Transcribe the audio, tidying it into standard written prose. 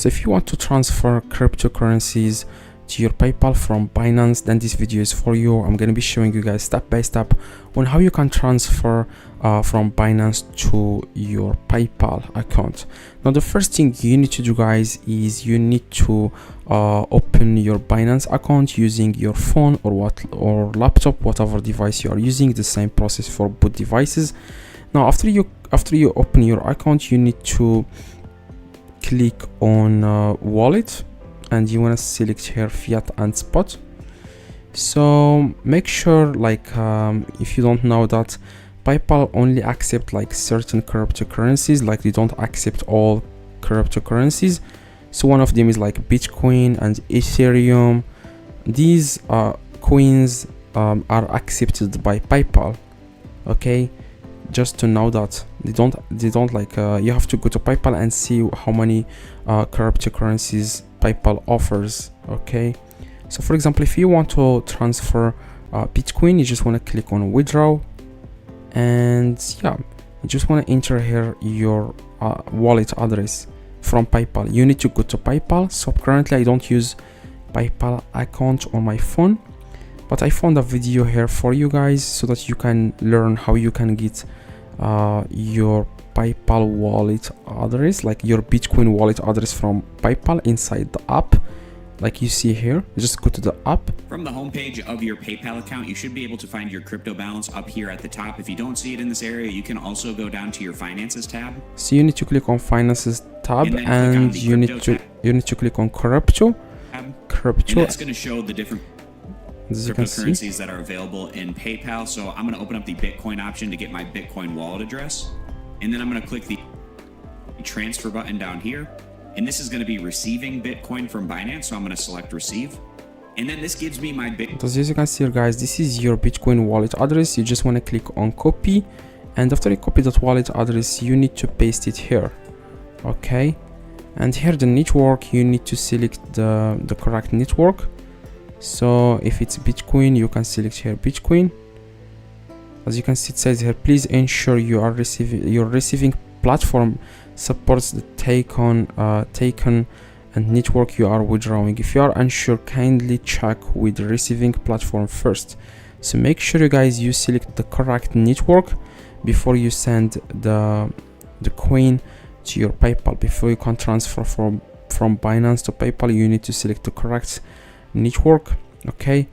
So if you want to transfer cryptocurrencies to your PayPal from Binance, then this video is for you. I'm going to be showing you guys step by step on how you can transfer from Binance to your PayPal account. Now the first thing you need to do, guys, is you need to open your Binance account using your phone or laptop, whatever device you are using. The same process for both devices. Now after you open your account, you need to click on wallet, and you want to select here fiat and spot. So make sure, like if you don't know, that PayPal only accept like certain cryptocurrencies, like they don't accept all cryptocurrencies. So one of them is like Bitcoin and Ethereum. These coins are accepted by PayPal. Okay, just to know that they don't like you have to go to PayPal and see how many cryptocurrencies PayPal offers. Okay, so for example, if you want to transfer Bitcoin, you just want to click on withdraw, and yeah, you just want to enter here your wallet address from PayPal. You need to go to PayPal. So currently I don't use PayPal account on my phone, but I found a video here for you guys so that you can learn how you can get your PayPal wallet address, like your Bitcoin wallet address from PayPal inside the app. Like you see here, you just go to the app. From the homepage of your PayPal account, you should be able to find your crypto balance up here at the top. If you don't see it in this area, you can also go down to your finances tab. So you need to click on finances tab, and you need to click on crypto. And that's going to show the different cryptocurrencies that are available in PayPal. So I'm going to open up the Bitcoin option to get my Bitcoin wallet address, and then I'm going to click the transfer button down here. And this is going to be receiving Bitcoin from Binance, so I'm going to select receive. And then this gives me my Bitcoin. So as you can see here, guys, this is your Bitcoin wallet address. You just want to click on copy, and after you copy that wallet address, you need to paste it here. Okay, and here the network, you need to select the correct network. So if it's Bitcoin, you can select here Bitcoin. As you can see, it says here, please ensure your receiving platform supports the taken and network you are withdrawing. If you are unsure, kindly check with the receiving platform first. So make sure, you guys, you select the correct network before you send the coin to your PayPal. Before you can transfer from Binance to PayPal, you need to select the correct network. Okay,